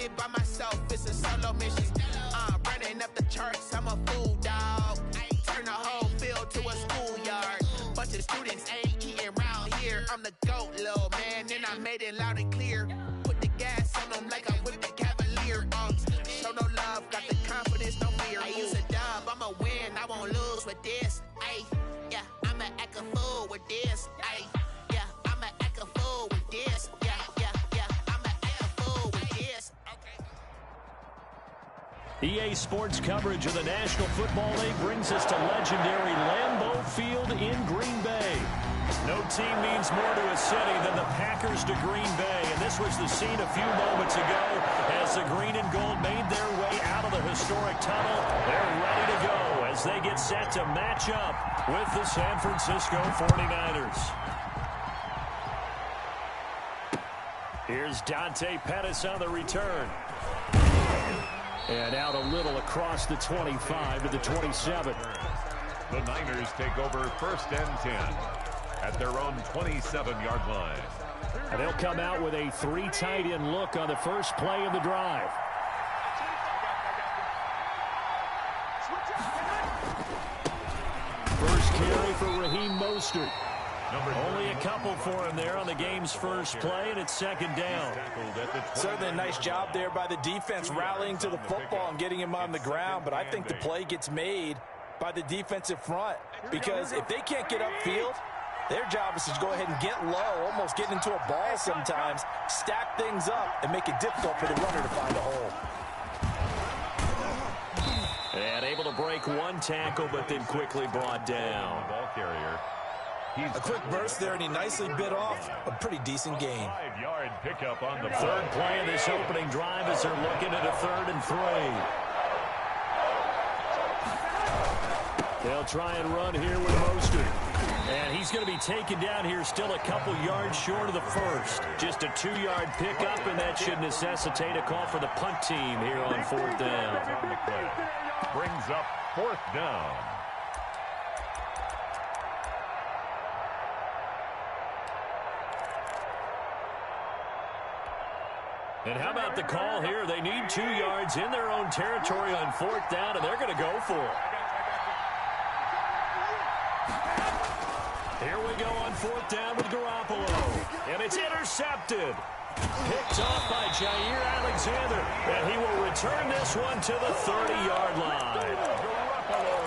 it by myself, it's a solo mission. Running up the charts, I'm a fool, dog. Turn the whole field to a schoolyard. Bunch of students ain't eating round here. I'm the GOAT, little man, and I made it loud and clear. Put the gas on them like I whipped the Cavalier. Show no love, got the confidence, no fear. I use a dub, I'ma win, I won't lose with this. Ay, yeah, I'ma act a fool with this. Ay, yeah, I'ma act a fool with this. Yeah, I'ma act a fool with this. EA Sports coverage of the National Football League brings us to legendary Lambeau Field in Green Bay. No team means more to a city than the Packers to Green Bay, and this was the scene a few moments ago as the green and gold made their way out of the historic tunnel. They're ready to go as they get set to match up with the San Francisco 49ers. Here's Dante Pettis on the return. And out a little across the 25 to the 27. The Niners take over 1st and 10 at their own 27-yard line. And they'll come out with a 3 tight end look on the first play of the drive. First carry for Raheem Mostert. Only a couple for him there on the game's first play, and it's 2nd down. Certainly a nice job there by the defense rallying to the football and getting him on the ground, but I think the play gets made by the defensive front because if they can't get upfield, their job is to go ahead and get low, almost get into a ball sometimes, stack things up, and make it difficult for the runner to find a hole. And able to break one tackle, but then quickly brought down. Ball carrier. A quick burst there, and he nicely bit off a pretty decent gain. 5-yard pickup on the third play of this opening drive as they're looking at a 3rd and 3. They'll try and run here with Mostert. And he's going to be taken down here still a couple yards short of the first. Just a 2-yard pickup, and that should necessitate a call for the punt team here on 4th down. Brings up 4th down. And how about the call here? They need 2 yards in their own territory on 4th down, and they're going to go for it. Here we go on 4th down with Garoppolo. And it's intercepted. Picked off by Jair Alexander. And he will return this one to the 30-yard line.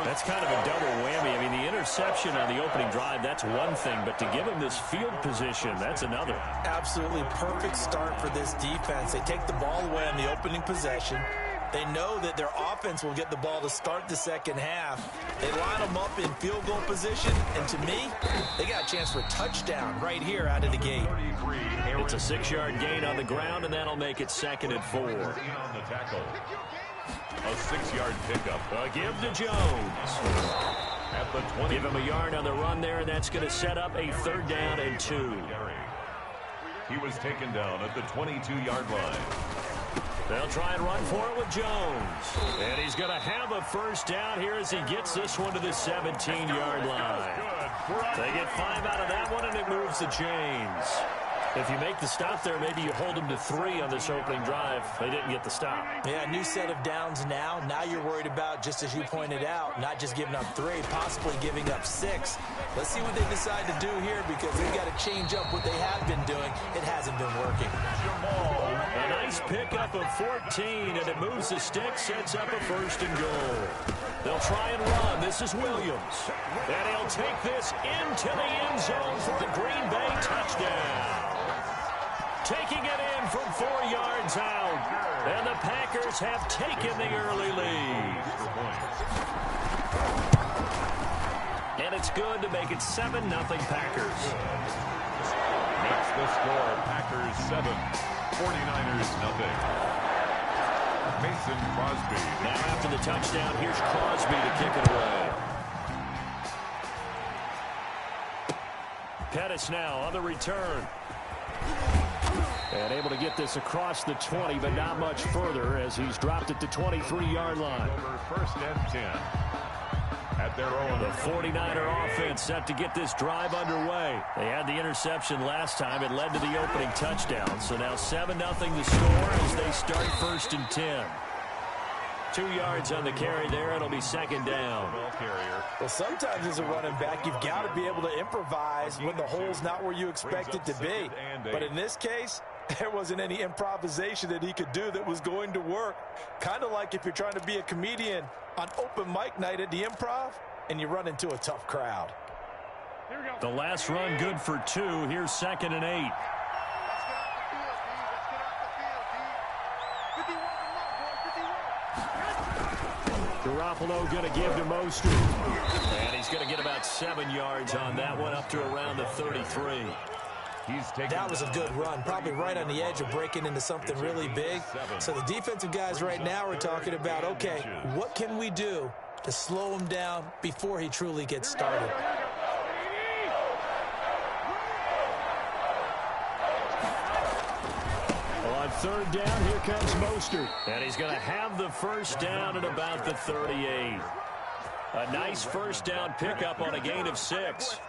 That's kind of a double whammy. I mean, the interception on the opening drive, that's one thing. But to give him this field position, that's another. Absolutely perfect start for this defense. They take the ball away on the opening possession. They know that their offense will get the ball to start the second half. They line them up in field goal position, and to me, they got a chance for a touchdown right here out of the gate. It's a 6-yard gain on the ground, and that'll make it 2nd and 4. A 6-yard pickup. Give to Jones. At the 20. Give him a yard on the run there, and that's going to set up a 3rd down and 2. He was taken down at the 22-yard line. They'll try and run for it with Jones. And he's going to have a 1st down here as he gets this one to the 17-yard line. They get 5 out of that one, and it moves the chains. If you make the stop there, maybe you hold them to 3 on this opening drive. They didn't get the stop. Yeah, new set of downs now. Now you're worried about, just as you pointed out, not just giving up 3, possibly giving up 6. Let's see what they decide to do here because they've got to change up what they have been doing. It hasn't been working. A nice pickup of 14, and it moves the stick, sets up a 1st and goal. They'll try and run. This is Williams. And he'll take this into the end zone for a Green Bay touchdown. Taking it in from 4 yards out. And the Packers have taken the early lead. And it's good to make it 7-0 Packers. That's the score. Packers 7, 49ers nothing. Mason Crosby. Now after the touchdown, here's Crosby to kick it away. Pettis now on the return. And able to get this across the 20, but not much further as he's dropped at the 23-yard line. Over 1st and 10. at their own. The 49er offense set to get this drive underway. They had the interception last time. It led to the opening touchdown. So now 7-0 the score as they start 1st and 10. 2 yards on the carry there. It'll be second down. Well, sometimes as a running back, you've got to be able to improvise when the hole's not where you expect it to be. But in this case, there wasn't any improvisation that he could do that was going to work. Kind of like if you're trying to be a comedian on open mic night at the Improv and you run into a tough crowd. The last run good for 2. Here's 2nd and 8. Garoppolo going to give to Mostert. And he's going to get about 7 yards on that one, up to around the 33. That was a good run, probably right on the edge of breaking into something really big. So the defensive guys right now are talking about, okay, what can we do to slow him down before he truly gets started? On 3rd down, here comes Mostert. And he's going to have the first down at about the 38. A nice first down pickup on a gain of 6.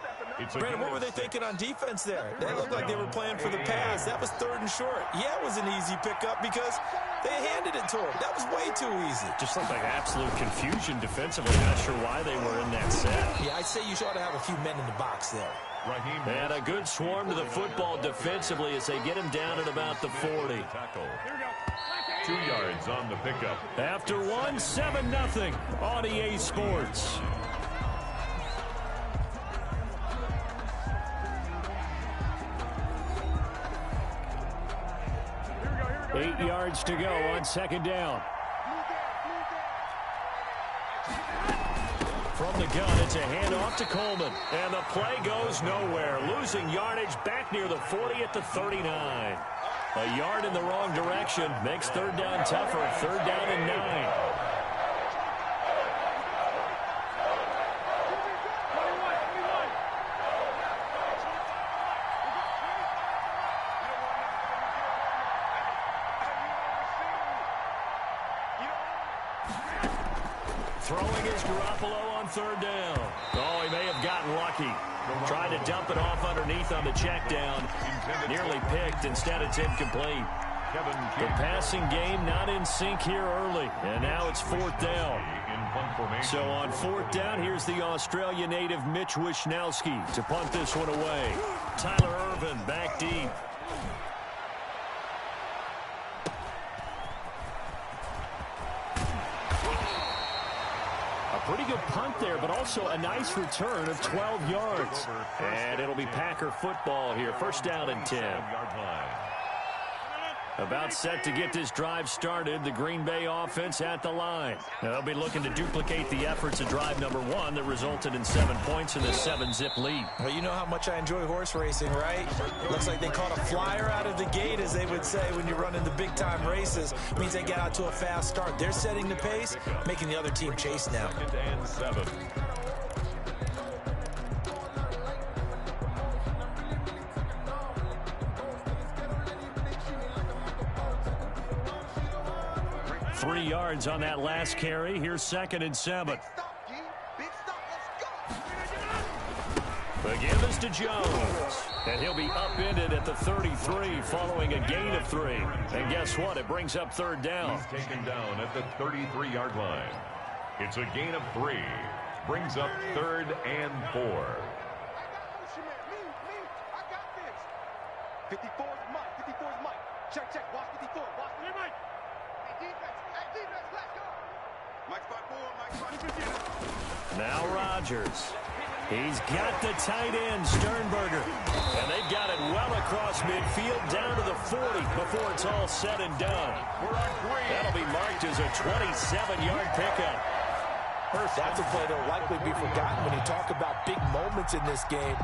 Brandon, what were they thinking on defense there? They looked like they were playing for the pass. That was 3rd and short. Yeah, it was an easy pickup because they handed it to him. That was way too easy. Just looked like absolute confusion defensively. Not sure why they were in that set. Yeah, I'd say you ought to have a few men in the box there. And a good swarm to the football defensively as they get him down at about the 40. 2 yards on the pickup. After 1, 7-0 on EA Sports. 8 yards to go on 2nd down. From the gun, it's a handoff to Coleman. And the play goes nowhere. Losing yardage back near the 40 at the 39. A yard in the wrong direction makes 3rd down tougher. 3rd down and 9. Throwing is Garoppolo on 3rd down. Oh, he may have gotten lucky. Tried to dump it off underneath on the check down. Nearly picked. Instead, it's incomplete. The passing game not in sync here early. And now it's 4th down. So on 4th down, here's the Australia native Mitch Wishnowski to punt this one away. Tyler Irvin back deep. Pretty good punt there, but also a nice return of 12 yards. And it'll be Packer football here. 1st down and 10. About set to get this drive started. The Green Bay offense at the line. Now they'll be looking to duplicate the efforts of drive number 1 that resulted in 7 points in the 7-zip lead. Well, you know how much I enjoy horse racing, right? Looks like they caught a flyer out of the gate, as they would say when you're running the big-time races. It means they get out to a fast start. They're setting the pace, making the other team chase now. 2nd and 7. Three yards on that last carry. Here's 2nd and 7. The give is to Jones. And he'll be upended at the 33 following a gain of 3. And guess what? It brings up 3rd down. He's taken down at the 33-yard line. It's a gain of 3. Brings up 3rd and 4. 54 is Mike. 54 is Mike. Check, check. Watch 54. Watch 54. Mike. Hey, defense. Hey, defense. Let's go. Mike spot 4. Mike spot 2. Now Rodgers. He's got the tight end, Sternberger. And they've got it well across midfield down to the 40 before it's all said and done. That'll be marked as a 27-yard pickup. That's a play that'll likely be forgotten when you talk about big moments in this game.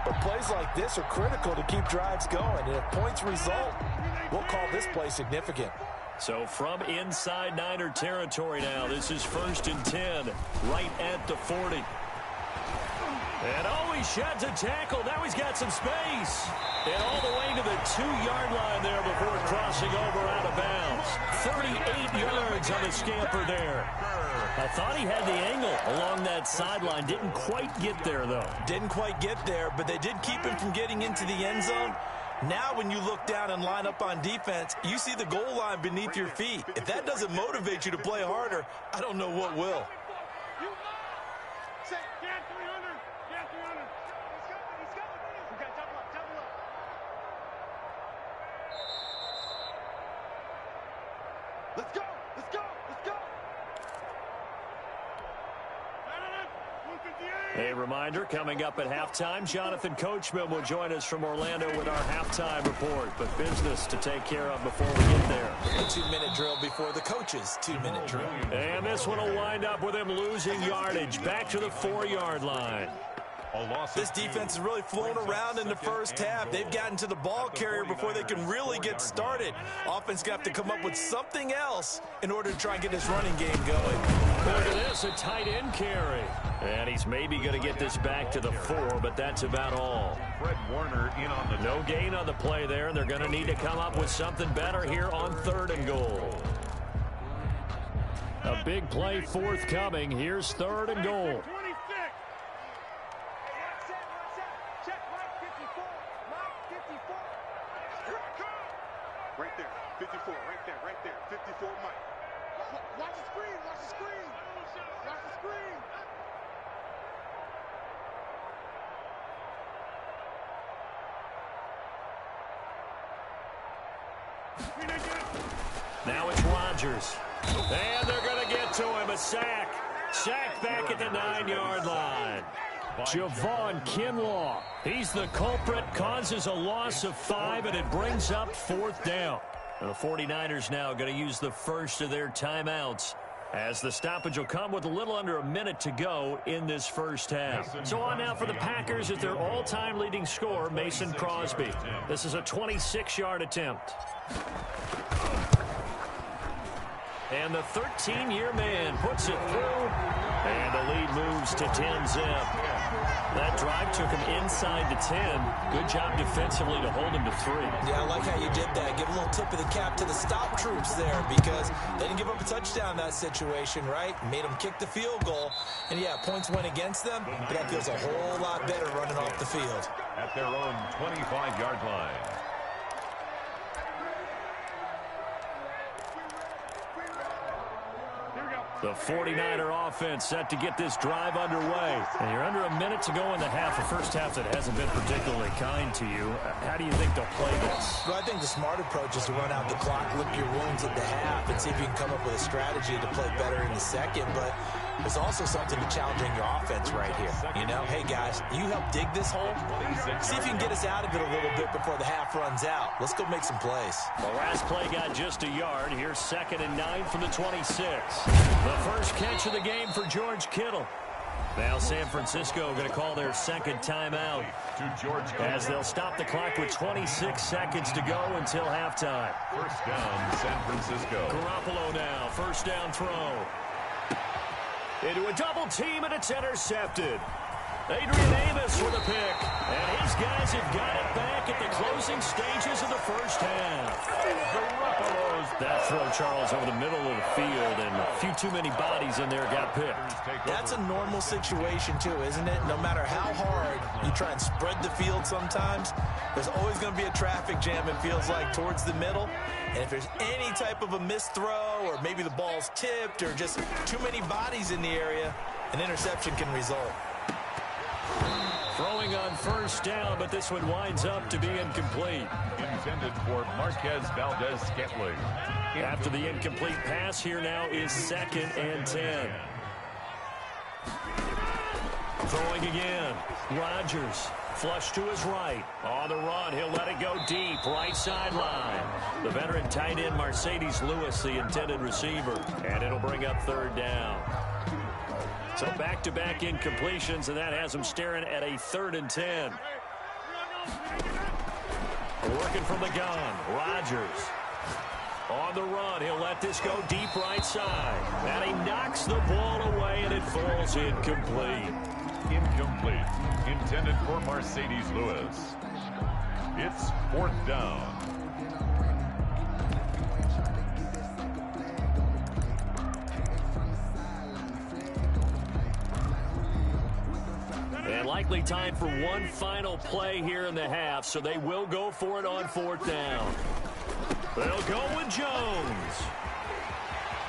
But plays like this are critical to keep drives going. And if points result, we'll call this play significant. So from inside Niner territory now, this is 1st and 10, right at the 40. And oh, he sheds a tackle. Now he's got some space. And all the way to the 2-yard line there before crossing over out of bounds. 38 yards on the scamper there. I thought he had the angle along that sideline. Didn't quite get there, though. Didn't quite get there, but they did keep him from getting into the end zone. Now when you look down and line up on defense, you see the goal line beneath your feet. If that doesn't motivate you to play harder, I don't know what will. Let's go! Let's go! Let's go! A reminder, coming up at halftime, Jonathan Coachman will join us from Orlando with our halftime report. But business to take care of before we get there. A 2-minute drill before the coach's 2-minute drill. And this one will wind up with him losing yardage back to the 4-yard line. This defense has really flown around in the first half. They've gotten to the ball carrier before they can really get started. Offense going to have to come up with something else in order to try and get this running game going. Look at this, a tight end carry. And he's maybe going to get this back to the 4, but that's about all. Fred Warner in on the no gain on the play there, and they're going to need to come up with something better here on 3rd and goal. A big play forthcoming. Here's 3rd and goal. Right there, 54, right there, 54, Mike. Watch the screen, watch the screen. Watch the screen. Now it's Rodgers. And they're going to get to him. A sack. Sack back at the 9-yard line. Javon Kinlaw. He's the culprit, causes a loss of 5, and it brings up 4th down. And the 49ers now going to use the first of their timeouts, as the stoppage will come with a little under a minute to go in this first half. So on now for the Packers is their all-time leading scorer, Mason Crosby. This is a 26-yard attempt. And the 13-year man puts it through, and the lead moves to 10-zip. That drive took him inside the 10. Good job defensively to hold him to 3. Yeah, I like how you did that. Give a little tip of the cap to the stop troops there, because they didn't give up a touchdown in that situation, right? Made them kick the field goal. And, yeah, points went against them, but that feels a whole lot better running off the field. At their own 25-yard line. The 49er offense set to get this drive underway. And you're under a minute to go in the half. A first half that hasn't been particularly kind to you. How do you think they'll play this? Well, I think the smart approach is to run out the clock, lick your wounds at the half, and see if you can come up with a strategy to play better in the second. But there's also something to challenging your offense right here. You know, hey, guys, you help dig this hole. See if you can get us out of it a little bit before the half runs out. Let's go make some plays. The last play got just a yard. Here's 2nd and 9 from the 26. The first catch of the game for George Kittle. Now San Francisco going to call their second timeout, as they'll stop the clock with 26 seconds to go until halftime. First down, San Francisco. Garoppolo now, first down throw. Into a double team, and it's intercepted. Adrian Amos with a pick, and his guys have got it back at the closing stages of the first half. That throw, Charles, over the middle of the field, and a few too many bodies in there got picked. That's a normal situation, too, isn't it? No matter how hard you try and spread the field sometimes, there's always going to be a traffic jam, it feels like, towards the middle. And if there's any type of a missed throw, or maybe the ball's tipped, or just too many bodies in the area, an interception can result. Throwing on first down, but this one winds up to be incomplete. Intended for Marquez Valdez-Scantling. After the incomplete pass, here now is 2nd and 10. Throwing again. Rodgers. Flush to his right. On the run, he'll let it go deep. Right sideline. The veteran tight end, Mercedes Lewis, the intended receiver. And it'll bring up 3rd down. So back-to-back incompletions, and that has him staring at a 3rd and 10. Working from the gun, Rodgers. On the run, he'll let this go deep right side. And he knocks the ball away, and it falls incomplete. incomplete. Intended for Mercedes Lewis. It's 4th down. And likely time for one final play here in the half, so they will go for it on 4th down. They'll go with Jones.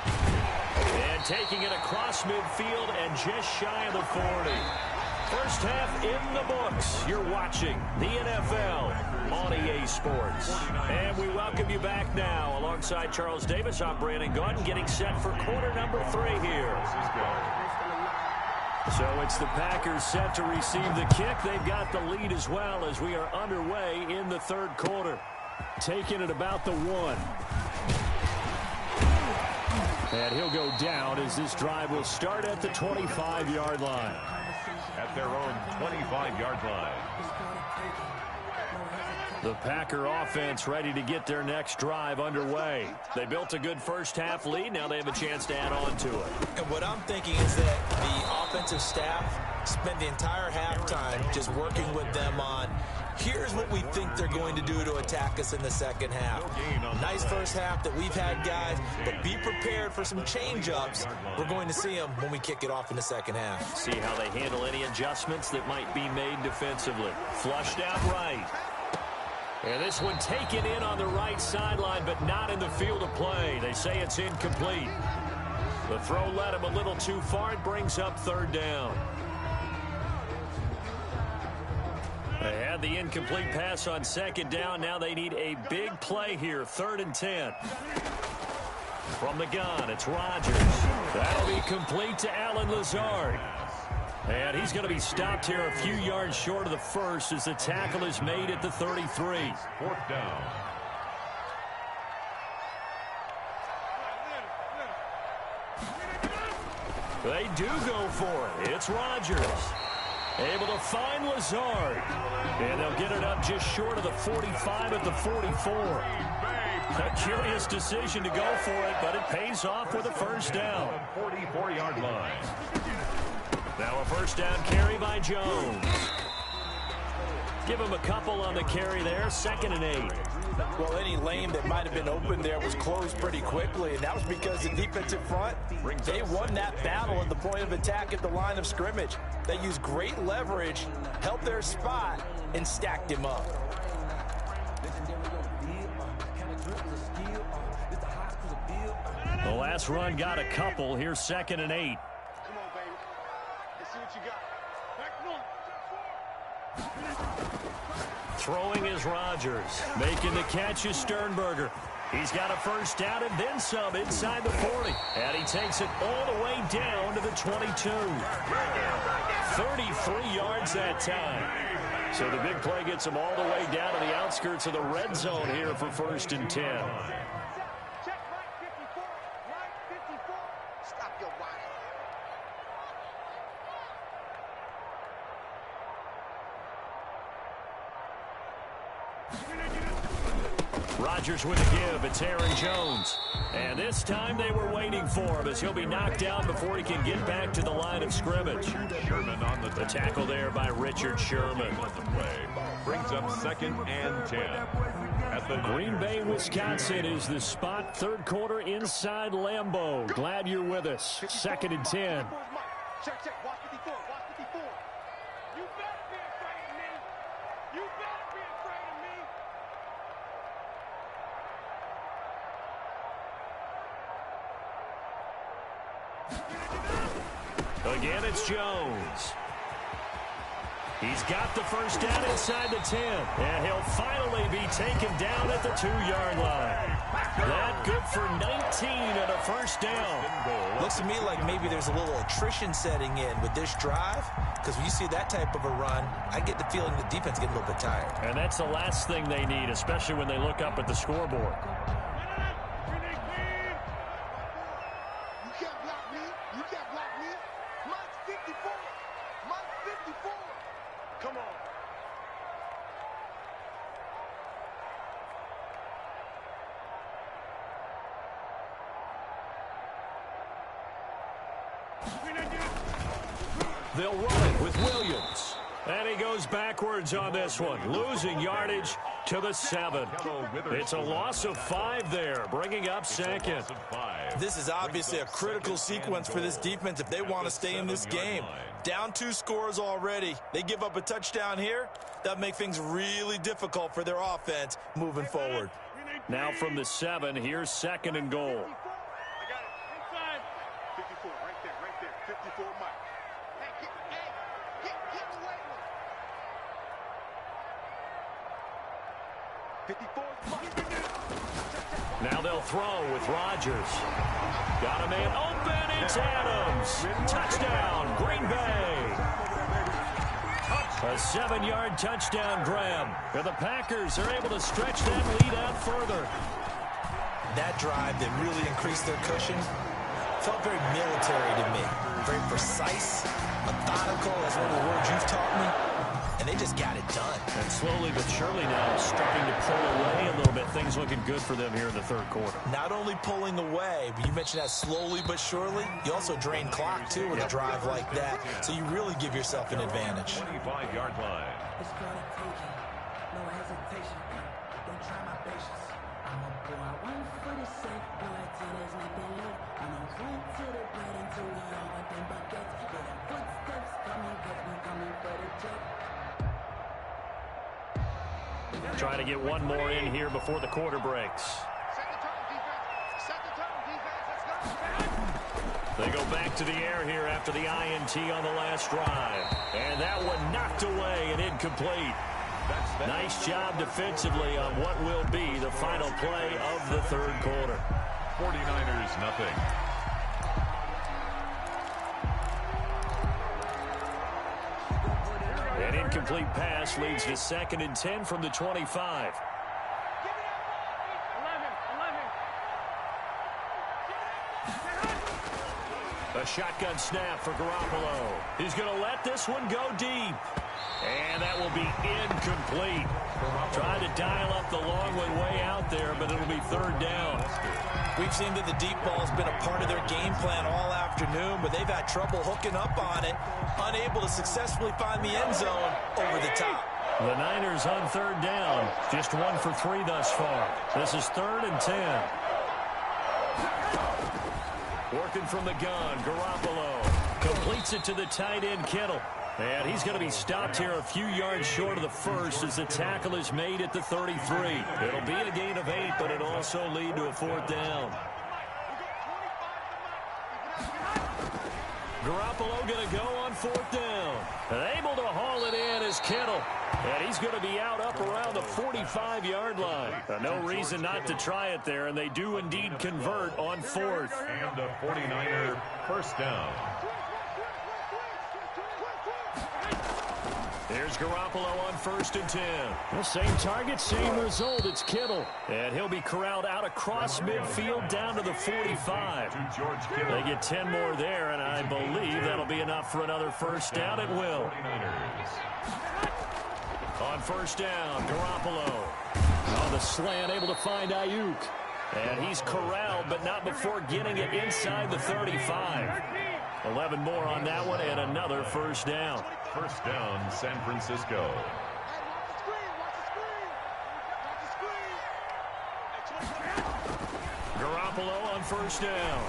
And taking it across midfield and just shy of the 40. First half in the books. You're watching the NFL on EA Sports. And we welcome you back now. Alongside Charles Davis, I'm Brandon Gaudin, getting set for quarter number 3 here. So it's the Packers set to receive the kick. They've got the lead as well as we are underway in the 3rd quarter. Taking it about the 1. And he'll go down as this drive will start at the 25-yard line. At their own 25-yard line. The Packer offense ready to get their next drive underway. They built a good first half lead. Now they have a chance to add on to it. And what I'm thinking is that the offensive staff spent the entire halftime just working with them on, here's what we think they're going to do to attack us in the second half. Nice first half that we've had, guys, but be prepared for some change-ups. We're going to see them when we kick it off in the second half. See how they handle any adjustments that might be made defensively. Flushed out right. And this one taken in on the right sideline, but not in the field of play. They say it's incomplete. The throw led him a little too far. It brings up 3rd down. They had the incomplete pass on 2nd down. Now they need a big play here. 3rd and 10. From the gun, it's Rodgers. That'll be complete to Allen Lazard. And he's going to be stopped here a few yards short of the first as the tackle is made at the 33. 4th down. They do go for it. It's Rodgers. Able to find Lazard. And they'll get it up just short of the 45 at the 44. A curious decision to go for it, but it pays off with a first down. 44-yard line. Now a first down carry by Jones. Give him a couple on the carry there. 2nd and 8. Well, any lane that might have been open there was closed pretty quickly, and that was because the defensive front, they won that battle at the point of attack at the line of scrimmage. They used great leverage, held their spot, and stacked him up. The last run got a couple. Here's 2nd and 8. Come on, baby. Let's see what you got. Throwing is Rodgers. Making the catch is Sternberger. He's got a first down and then some inside the 40. And he takes it all the way down to the 22. 33 yards that time. So the big play gets him all the way down to the outskirts of the red zone here for 1st and 10. Check right 54. Right 54. Stop your whining. Rodgers with the give. It's Aaron Jones. And this time they were waiting for him as he'll be knocked down before he can get back to the line of scrimmage. Sherman on the tackle there by Richard Sherman. The play brings up 2nd and 10. At the Green Bay, Wisconsin is the spot. 3rd quarter inside Lambeau. Glad you're with us. 2nd and 10. Check, check. Watch 54. Watch 54. You better be afraid of me. You better be afraid of me. Again, it's Jones. He's got the first down inside the 10. And he'll finally be taken down at the 2-yard line. That good for 19 and a first down. Looks to me like maybe there's a little attrition setting in with this drive, because when you see that type of a run, I get the feeling the defense getting a little bit tired. And that's the last thing they need, especially when they look up at the scoreboard. You can't block me. You can't block me. Mike's 54. Mike's 54. Come on. They'll run it with Williams. And he goes backwards on this one, losing yardage to the 7. It's a loss of 5 there, bringing up second. This is obviously a critical sequence for this defense if they want to stay in this game. Down 2 scores already. They give up a touchdown here. That make things really difficult for their offense moving forward. Now from the 7, here's 2nd and goal. I got it. Inside. 54, right there. 54, Mike. Hey, get away with it. 54, Mike. Now they'll throw with Rodgers. Got a man open. It's Adams. Touchdown, Green Bay. A 7-yard touchdown grab. And the Packers are able to stretch that lead out further. That drive that really increased their cushion felt very military to me. Very precise, methodical, that's one of the words you've taught me. And they just got it done. And slowly but surely now starting to pull away a little bit. Things looking good for them here in the 3rd quarter. Not only pulling away, but you mentioned that slowly but surely. You also drain clock, too, with a drive like that. So you really give yourself an advantage. 25-yard line. It's called a taking. No hesitation. Don't try my patience. I'm a boy. One for the safe. Boy, till there's nothing left. I'm on point to the bread until we all want them buckets. Yeah, the footsteps coming, cause we coming for the jet. Trying to get one more in here before the quarter breaks. Set the tone, defense. Set the tone, defense. Let's go. They go back to the air here after the INT on the last drive. And that one knocked away and incomplete. Nice job defensively on what will be the final play of the 3rd quarter. 49ers nothing. An incomplete pass leads to 2nd and 10 from the 25. A shotgun snap for Garoppolo. He's going to let this one go deep. And that will be incomplete. Trying to dial up the long way out there, but it'll be 3rd down. We've seen that the deep ball's been a part of their game plan all afternoon, but they've had trouble hooking up on it, unable to successfully find the end zone over the top. The Niners on 3rd down, just 1 for 3 thus far. This is 3rd and 10. Working from the gun, Garoppolo completes it to the tight end, Kittle. And he's going to be stopped here a few yards short of the first as the tackle is made at the 33. It'll be a gain of 8, but it'll also lead to a 4th down. Garoppolo going to go on 4th down. And able to haul it in is Kittle. And he's going to be out up around the 45-yard line. No reason not to try it there, and they do indeed convert on 4th. And a 49er first down. Here's Garoppolo on 1st and 10. The same target, same result. It's Kittle. And he'll be corralled out across midfield down to the 45. They get 10 more there, and I believe that'll be enough for another first down. It will. On 1st down, Garoppolo. On the slant, able to find Ayuk. And he's corralled, but not before getting it inside the 35. 11 more on that one, and another first down. First down, San Francisco. Garoppolo on 1st down.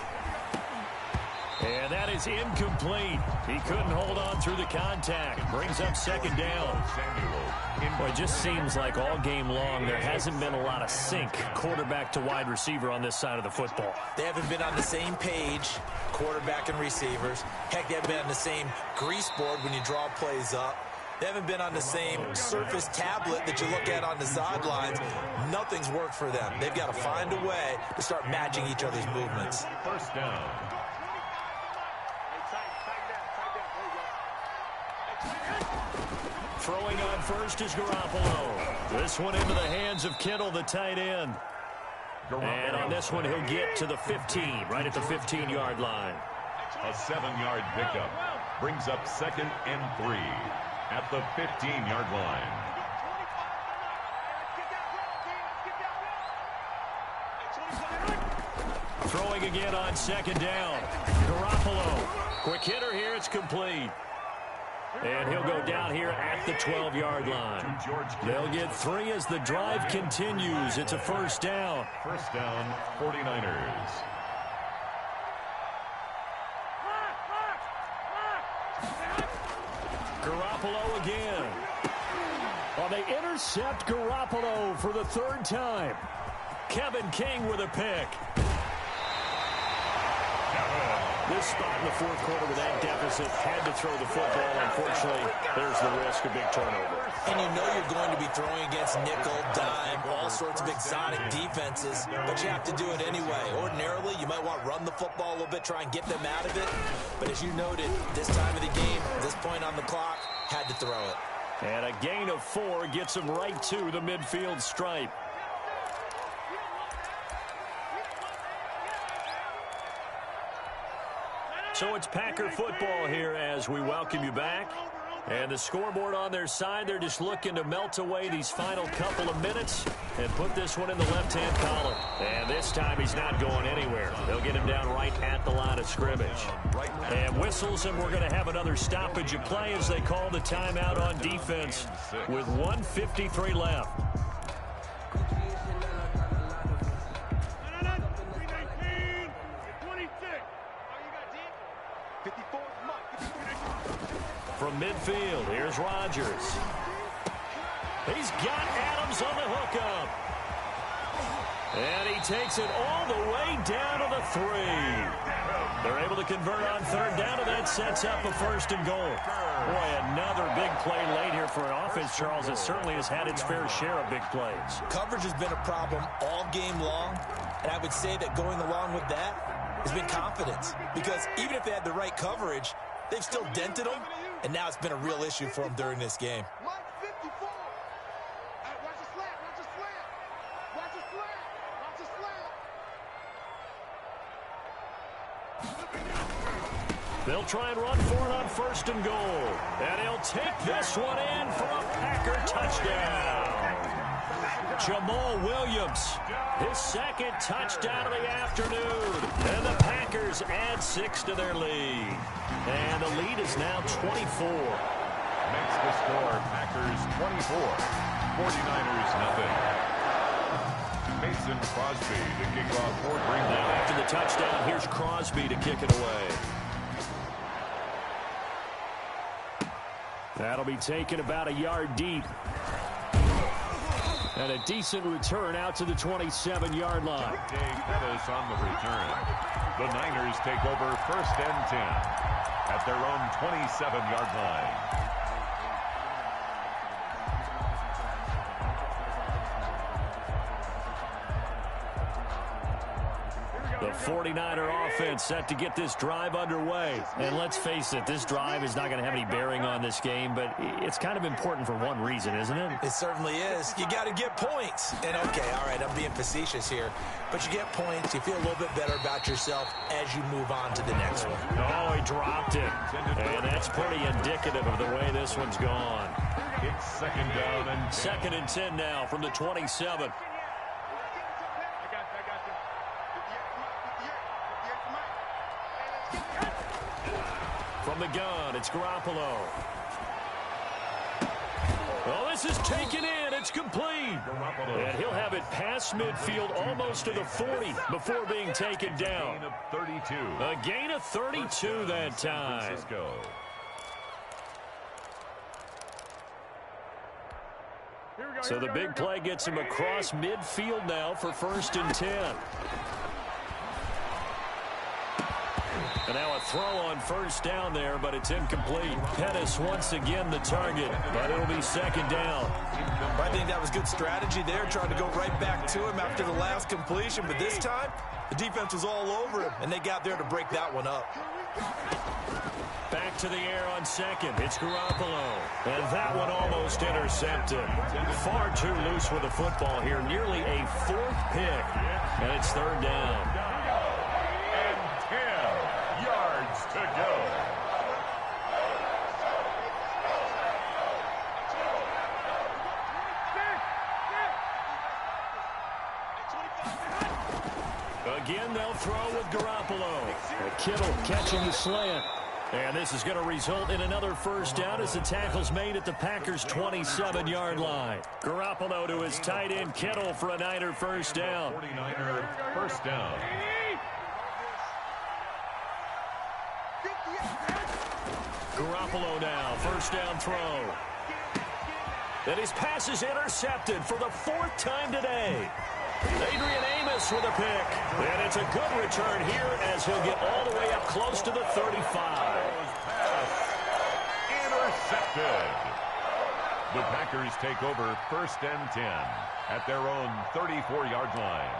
And that is incomplete. He couldn't hold on through the contact. Brings up 2nd down. Well, it just seems like all game long there hasn't been a lot of sync quarterback to wide receiver on this side of the football. They haven't been on the same page, quarterback and receivers. Heck, they haven't been on the same grease board when you draw plays up. They haven't been on the same surface tablet that you look at on the sidelines. Nothing's worked for them. They've got to find a way to start matching each other's movements. First down. Throwing on 1st is Garoppolo. This one into the hands of Kittle, the tight end. And on this one, he'll get to the 15, right at the 15-yard line. A 7-yard pickup brings up 2nd and 3 at the 15-yard line. Throwing again on 2nd down. Garoppolo. Quick hitter here. It's complete. And he'll go down here at the 12-yard line. They'll get 3 as the drive continues. It's a first down. First down, 49ers. Garoppolo again. Well, they intercept Garoppolo for the 3rd time. Kevin King with a pick. This spot in the 4th quarter with that deficit, had to throw the football. Unfortunately, there's the risk of big turnover. And you know you're going to be throwing against nickel, dime, all sorts of exotic defenses, but you have to do it anyway. Ordinarily, you might want to run the football a little bit, try and get them out of it. But as you noted, this time of the game, this point on the clock, had to throw it. And a gain of 4 gets him right to the midfield stripe. So it's Packer football here as we welcome you back. And the scoreboard on their side, they're just looking to melt away these final couple of minutes and put this one in the left-hand column. And this time he's not going anywhere. They'll get him down right at the line of scrimmage. And whistles, and we're going to have another stoppage of play as they call the timeout on defense with 1:53 left. From midfield, here's Rodgers. He's got Adams on the hookup. And he takes it all the way down to the 3. They're able to convert on 3rd down, and that sets up a 1st and goal. Boy, another big play late here for an offense, Charles, that certainly has had its fair share of big plays. Coverage has been a problem all game long, and I would say that going along with that has been confidence. Because even if they had the right coverage, they've still dented them, and now it's been a real issue for them during this game. They'll try and run for it on 1st and goal. And he'll take this one in for a Packer touchdown. Jamal Williams, his 2nd touchdown of the afternoon. And the Packers add 6 to their lead. And the lead is now 24. Makes the score Packers 24, 49ers nothing. Mason Crosby to kick off for Greenbay. Now after the touchdown, here's Crosby to kick it away. That'll be taken about a yard deep. And a decent return out to the 27-yard line. Dave Pettis on the return. The Niners take over 1st and 10 at their own 27-yard line. The 49er offense set to get this drive underway. And let's face it, this drive is not going to have any bearing on this game, but it's kind of important for one reason, isn't it? It certainly is. You got to get points. And okay, all right, I'm being facetious here, but you get points, you feel a little bit better about yourself as you move on to the next one. Oh, he dropped it. And that's pretty indicative of the way this one's gone. It's 2nd down and 2nd and 10 now from the 27. From the gun, it's Garoppolo. Well, this is taken in. It's complete. And he'll have it past midfield almost to the 40 before being taken down. gain of 32. A gain of 32 that time. So the big play gets him across midfield now for 1st and 10. And now a throw on 1st down there, but it's incomplete. Pettis once again the target, but it'll be 2nd down. I think that was good strategy there, trying to go right back to him after the last completion. But this time, the defense was all over him, and they got there to break that one up. Back to the air on 2nd. It's Garoppolo. And that one almost intercepted. Far too loose with the football here. Nearly a 4th pick. And it's 3rd down. And 10 yards to go. Again, they'll throw with Garoppolo. Kittle catching the slant. And this is going to result in another first down as the tackle's made at the Packers' 27-yard line. Garoppolo to his tight end Kittle for a Niner first down. 49er first down. Garoppolo now, first down throw. And his pass is intercepted for the 4th time today. Adrian Amos with a pick. And it's a good return here as he'll get all the way up close to the 35. Pass intercepted. The Packers take over 1st and 10 at their own 34-yard line.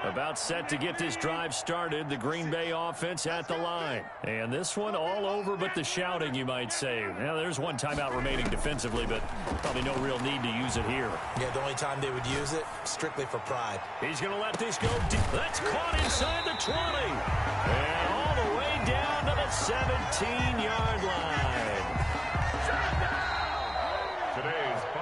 About set to get this drive started, the Green Bay offense at the line. And this one all over but the shouting, you might say. Now, there's one timeout remaining defensively, but probably no real need to use it here. Yeah, the only time they would use it, strictly for pride. He's going to let this go deep. That's caught inside the 20. And all the way down to the 17-yard line.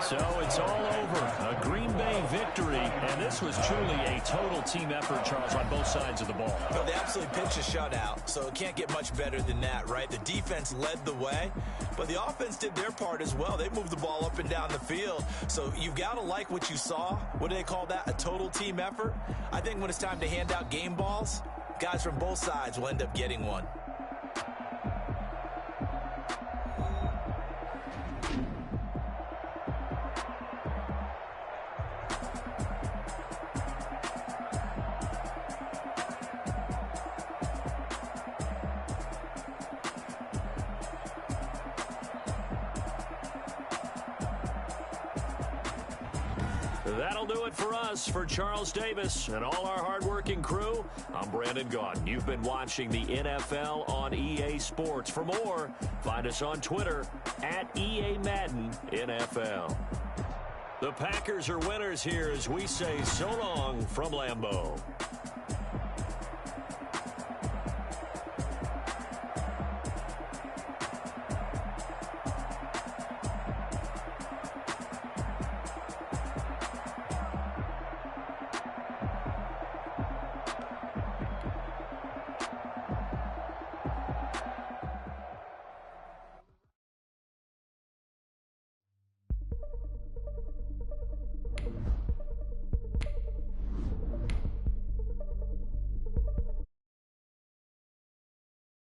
So it's all over. A Green Bay victory, and this was truly a total team effort, Charles, on both sides of the ball. Well, they absolutely pitched a shutout, so it can't get much better than that, right? The defense led the way, but the offense did their part as well. They moved the ball up and down the field, so you've got to like what you saw. What do they call that? A total team effort? I think when it's time to hand out game balls, guys from both sides will end up getting one. That'll do it for us. For Charles Davis and all our hardworking crew, I'm Brandon Gaudin. You've been watching the NFL on EA Sports. For more, find us on Twitter at EA Madden NFL. The Packers are winners here as we say so long from Lambeau.